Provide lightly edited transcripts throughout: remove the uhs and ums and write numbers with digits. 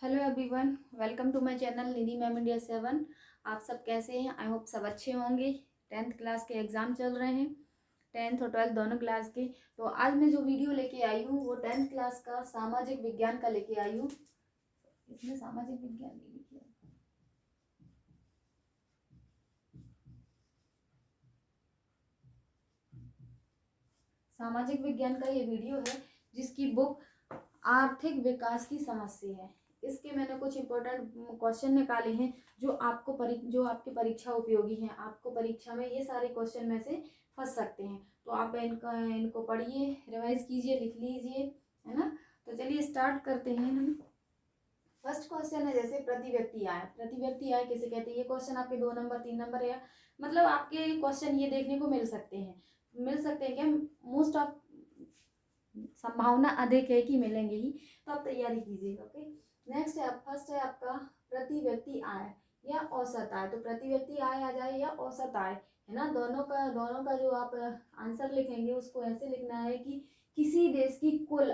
Hello everyone, welcome to my channel Nidhi ma'am India 7। आप सब कैसे हैं? आई होप सब अच्छे होंगे। 10th क्लास के एग्ज़ाम चल रहे हैं, 10th और 12th दोनों क्लास के। तो आज मैं जो वीडियो लेके आई हूँ वो 10th क्लास का सामाजिक विज्ञान का लेके आई हूँ। इसमें सामाजिक विज्ञान भी लिखा है। सामाजिक विज्ञान का ये वीडियो है जिसकी बुक आर्थिक विकास की समस्या है। इसके मैंने कुछ इंपॉर्टेंट क्वेश्चन निकाले हैं जो आपके परीक्षा उपयोगी हैं। आपको परीक्षा में ये सारे क्वेश्चन में से फंस सकते हैं, तो आप इनको पढ़िए, रिवाइज कीजिए, लिख लीजिए, है ना। तो चलिए स्टार्ट करते हैं हम। फर्स्ट क्वेश्चन है जैसे प्रति व्यक्ति आय। प्रति व्यक्ति आय किसे कहते हैं? ये क्वेश्चन आपके 2 नंबर 3 नंबर या मतलब आपके क्वेश्चन ये देखने को मिल सकते हैं क्या? मोस्ट ऑफ संभावना अधिक है कि मिलेंगे ही, तो आप तैयारी कीजिएगा। ओके, नेक्स्ट है फर्स्ट है आपका प्रति व्यक्ति आय या औसत आय। तो प्रति व्यक्ति आय आ जाए या औसत आय, है ना। दोनों का जो आप आंसर लिखेंगे उसको ऐसे लिखना है कि किसी देश की कुल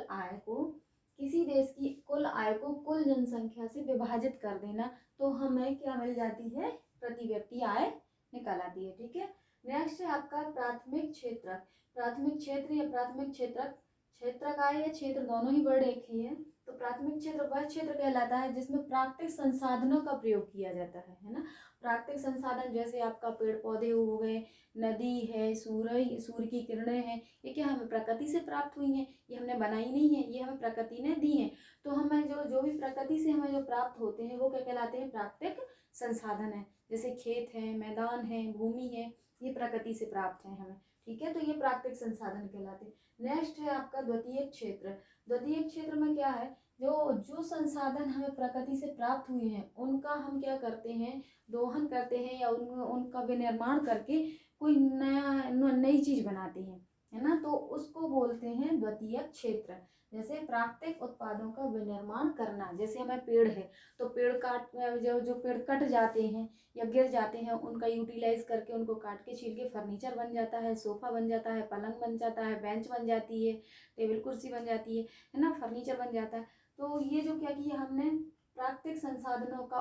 आय को कुल जनसंख्या से विभाजित कर देना, तो हमें क्या मिल जाती है? प्रति व्यक्ति आय निकल आती है। ठीक है, नेक्स्ट है आपका प्राथमिक क्षेत्र। प्राथमिक क्षेत्र या प्राथमिक क्षेत्रक आय या क्षेत्र दोनों ही वर्ड एक ही है। तो प्राथमिक क्षेत्र वह क्षेत्र कहलाता है जिसमें प्राकृतिक संसाधनों का प्रयोग किया जाता है ना। प्राकृतिक संसाधन जैसे आपका पेड़ पौधे हो गए, नदी है, सूर्य की किरणें हैं, ये क्या हमें प्रकृति से प्राप्त हुई हैं, ये हमने बनाई नहीं है, ये हमें प्रकृति ने दी है। तो हमें जो भी प्रकृति से हमें जो प्राप्त होते हैं वो क्या कहलाते हैं? प्राकृतिक संसाधन है। जैसे खेत है, मैदान है, भूमि है, ये प्रकृति से प्राप्त है हमें। ठीक है, तो ये प्राकृतिक संसाधन कहलाते हैं। नेक्स्ट है आपका द्वितीयक क्षेत्र। द्वितीयक क्षेत्र में क्या है? जो संसाधन हमें प्रकृति से प्राप्त हुए हैं उनका हम क्या करते हैं? दोहन करते हैं या उनका विनिर्माण करके कोई नई चीज बनाते हैं, है ना। तो उसको बोलते हैं द्वितीयक क्षेत्र। जैसे प्राकृतिक उत्पादों का विनिर्माण करना, जैसे हमें पेड़ है तो जो पेड़ कट जाते हैं या गिर जाते हैं उनका यूटिलाइज करके उनको काट के छील के फर्नीचर बन जाता है, सोफा बन जाता है, पलंग बन जाता है, बेंच बन जाती है, टेबल कुर्सी बन जाती है ना, फर्नीचर बन जाता है। तो ये जो क्या किया हमने, प्राकृतिक संसाधनों का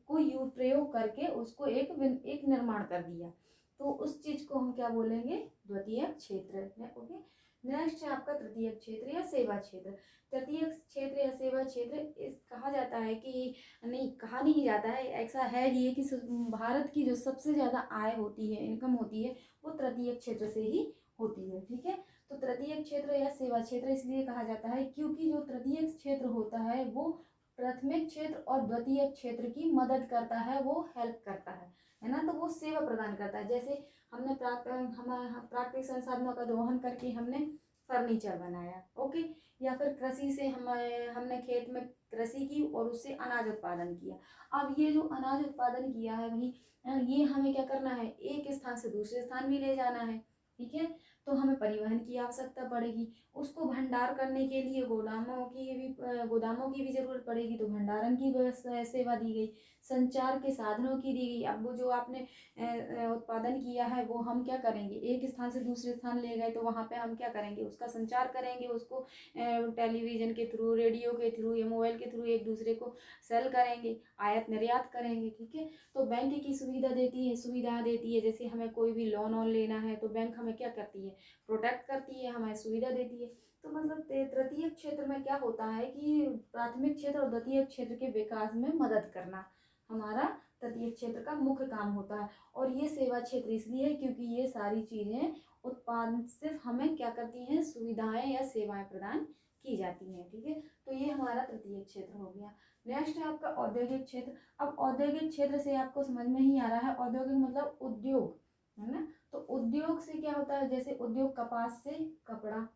प्रयोग करके उसको एक निर्माण कर दिया, तो उस चीज को हम क्या बोलेंगे? द्वितीय क्षेत्र। ओके, नेक्स्ट है आपका तृतीय क्षेत्र या सेवा क्षेत्र। तृतीय क्षेत्र या सेवा क्षेत्र कहा जाता है कि नहीं, कहा नहीं जाता है, ऐसा है ही कि भारत की जो सबसे ज्यादा आय होती है, इनकम होती है, वो तृतीय क्षेत्र से ही होती है। ठीक है, तो तृतीय क्षेत्र या सेवा क्षेत्र इसलिए कहा जाता है क्योंकि जो तृतीय क्षेत्र होता है वो प्राथमिक क्षेत्र और द्वितीय क्षेत्र की मदद करता है, वो हेल्प करता है ना। तो वो सेवा प्रदान करता है। जैसे हमने प्राकृतिक संसाधनों का दोहन करके हमने फर्नीचर बनाया, ओके, या फिर कृषि से हमने खेत में कृषि की और उससे अनाज उत्पादन किया। अब ये जो अनाज उत्पादन किया है वही ये हमें क्या करना है? एक स्थान से दूसरे स्थान भी ले जाना है। ठीक है, तो हमें परिवहन की आवश्यकता पड़ेगी। उसको भंडार करने के लिए गोदामों की भी जरूरत पड़ेगी, तो भंडारण की व्यवस्था सेवा दी गई, संचार के साधनों की दी गई। अब वो जो आपने उत्पादन किया है वो हम क्या करेंगे? एक स्थान से दूसरे स्थान ले गए तो वहाँ पे हम क्या करेंगे? उसका संचार करेंगे, उसको टेलीविजन के थ्रू, रेडियो के थ्रू या मोबाइल के थ्रू एक दूसरे को सेल करेंगे, आयात निर्यात करेंगे। ठीक है, तो बैंक की सुविधा देती है। जैसे हमें कोई भी लोन लेना है तो बैंक हमें क्या करती है? प्रोटेक्ट करती है, हमें सुविधा देती है। तो मतलब तृतीय क्षेत्र में क्या होता है कि प्राथमिक क्षेत्र और द्वितीय क्षेत्र के विकास में मदद करना हमारा तृतीय क्षेत्र का मुख्य काम होता है। और ये सेवा क्षेत्र इसलिए है क्योंकि ये सारी चीजें उत्पादन सिर्फ हमें क्या करती हैं? सुविधाएं या सेवाएं प्रदान की जाती हैं। ठीक है, तो ये हमारा तृतीय क्षेत्र हो गया। नेक्स्ट है आपका औद्योगिक क्षेत्र। अब औद्योगिक क्षेत्र से आपको समझ में ही आ रहा है, औद्योगिक मतलब उद्योग, है ना। तो उद्योग से क्या होता है? जैसे उद्योग, कपास से कपड़ा।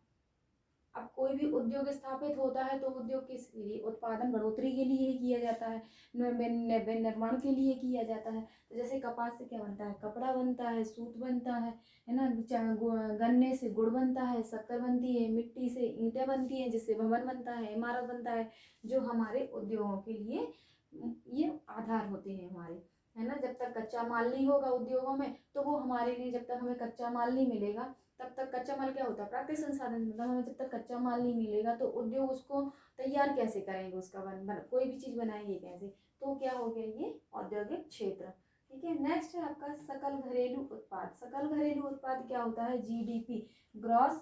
अब कोई भी उद्योग स्थापित होता है तो उद्योग किस लिए? उत्पादन बढ़ोतरी के लिए ही किया जाता है, निर्माण के लिए किया जाता है। तो जैसे कपास से क्या बनता है? कपड़ा बनता है, सूत बनता है ना। गन्ने से गुड़ बनता है, शक्कर बनती है, मिट्टी से ईंटें बनती हैं जिससे भवन बनता है, इमारत बनता है, जो हमारे उद्योगों के लिए ये आधार होते हैं हमारे, है ना। जब तक कच्चा माल नहीं होगा उद्योगों में तो वो हमारे लिए, जब तक हमें कच्चा माल नहीं मिलेगा तब तक कच्चा माल क्या होता है, प्राकृतिक संसाधन। मतलब हमें जब तक कच्चा माल नहीं मिलेगा तो उद्योग उसको तैयार कैसे करेंगे, उसका कोई भी चीज़ बनाएंगे कैसे, तो क्या हो गया ये औद्योगिक क्षेत्र। ठीक है, नेक्स्ट है आपका सकल घरेलू उत्पाद। सकल घरेलू उत्पाद क्या होता है, GDP, gross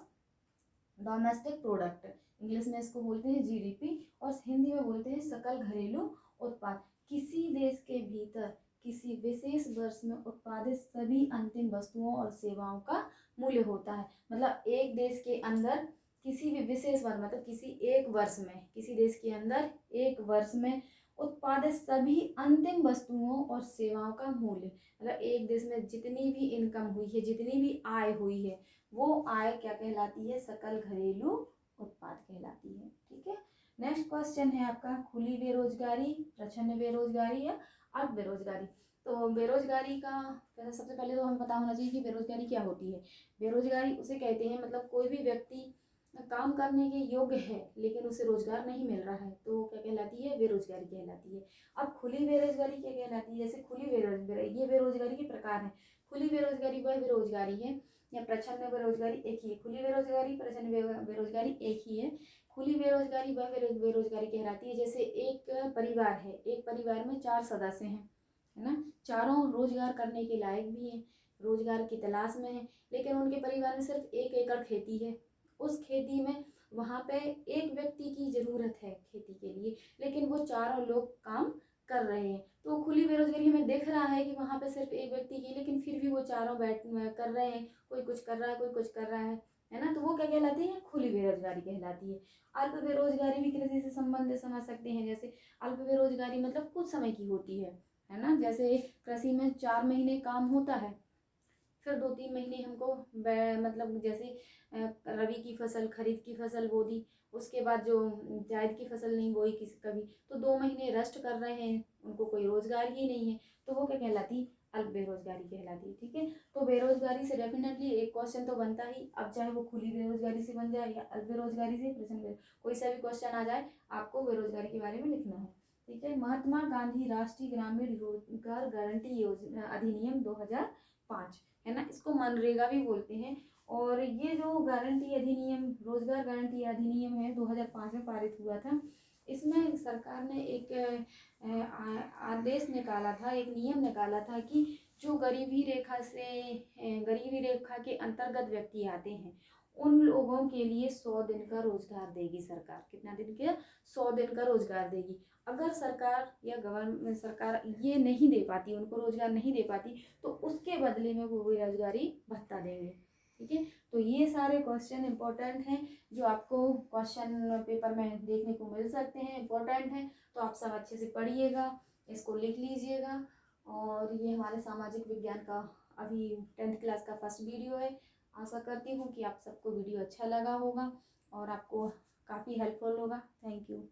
domestic product, English में इसको बोलते हैं जीडीपी और हिंदी में बोलते हैं सकल घरेलू उत्पाद। किसी देश के भीतर किसी विशेष वर्ष में उत्पादित सभी अंतिम वस्तुओं और सेवाओं का मूल्य होता है। मतलब एक देश के अंदर किसी भी विशेष वर्ष, मतलब किसी एक वर्ष में, किसी देश के अंदर एक वर्ष में उत्पादित सभी अंतिम वस्तुओं और सेवाओं का मूल्य, मतलब एक देश में जितनी भी इनकम हुई है, जितनी भी आय हुई है, वो आय क्या कहलाती है, सकल घरेलू उत्पाद कहलाती है। ठीक है, नेक्स्ट क्वेश्चन है आपका खुली बेरोजगारी, प्रच्छन्न बेरोजगारी या अर्ध बेरोजगारी। तो बेरोजगारी का सबसे पहले तो हमें पता होना चाहिए कि बेरोजगारी क्या होती है। बेरोजगारी उसे कहते हैं, मतलब कोई भी व्यक्ति काम करने के योग्य है लेकिन उसे रोजगार नहीं मिल रहा है, तो क्या कहलाती है, बेरोजगारी कहलाती है। अब खुली बेरोजगारी क्या कहलाती है, जैसे खुली बेरोजगारी, ये बेरोजगारी के प्रकार है। खुली बेरोजगारी वह बेरोजगारी है, या प्रच्छन्न बेरोजगारी एक ही है। खुली बेरोजगारी, प्रच्छन्न बेरोजगारी एक ही है। खुली बेरोजगारी वह बेरोजगारी कहलाती है जैसे एक परिवार है, एक परिवार में 4 सदस्य हैं, है ना, चारों रोजगार करने के लायक भी हैं, रोजगार की तलाश में है, लेकिन उनके परिवार में सिर्फ 1 एकड़ खेती है। उस खेती में वहाँ पे एक व्यक्ति की ज़रूरत है खेती के लिए, लेकिन वो चारों लोग काम कर रहे हैं। तो खुली बेरोजगारी हमें दिख रहा है कि वहाँ पे सिर्फ एक व्यक्ति की, लेकिन फिर भी वो चारों कर रहे हैं, कोई कुछ कर रहा है, कोई कुछ कर रहा है ना, तो वो क्या कहलाती है, खुली बेरोजगारी कहलाती है। अल्प बेरोजगारी भी कृषि से संबंधित समझ सकते हैं, जैसे अल्प बेरोजगारी मतलब कुछ समय की होती है ना, जैसे कृषि में 4 महीने काम होता है, फिर 2-3 महीने हमको मतलब जैसे रबी की फसल, खरीफ की फसल बो दी, उसके बाद जो जायद की फसल नहीं बोई किसी कभी, तो 2 महीने रेस्ट कर रहे हैं, उनको कोई रोजगार ही नहीं है, तो वो क्या कहलाती, अल्प बेरोजगारी कहलाती। ठीक है, तो बेरोजगारी से डेफिनेटली एक क्वेश्चन तो बनता ही, अब चाहे वो खुली बेरोजगारी से बन जाए या अल्प बेरोजगारी से, प्रश्न कोई सा भी क्वेश्चन आ जाए, आपको बेरोजगारी के बारे में लिखना है। ठीक है, महात्मा गांधी राष्ट्रीय ग्रामीण रोजगार गारंटी योजना अधिनियम 2005, है ना, इसको मनरेगा भी बोलते हैं। और ये जो गारंटी अधिनियम, रोजगार गारंटी अधिनियम है, 2005 में पारित हुआ था। इसमें सरकार ने एक आदेश निकाला था, एक नियम निकाला था कि जो गरीबी रेखा के अंतर्गत व्यक्ति आते हैं, उन लोगों के लिए 100 दिन का रोजगार देगी सरकार। कितना दिन के, 100 दिन का रोजगार देगी। अगर सरकार या गवर्नमेंट, सरकार ये नहीं दे पाती, उनको रोजगार नहीं दे पाती, तो उसके बदले में वो बेरोजगारी भत्ता देंगे। ठीक है, तो ये सारे क्वेश्चन इंपॉर्टेंट हैं जो आपको क्वेश्चन पेपर में देखने को मिल सकते हैं, इंपॉर्टेंट हैं, तो आप सब अच्छे से पढ़िएगा, इसको लिख लीजिएगा। और ये हमारे सामाजिक विज्ञान का अभी 10th क्लास का फर्स्ट वीडियो है। आशा करती हूँ कि आप सबको वीडियो अच्छा लगा होगा और आपको काफ़ी हेल्पफुल होगा। Thank you.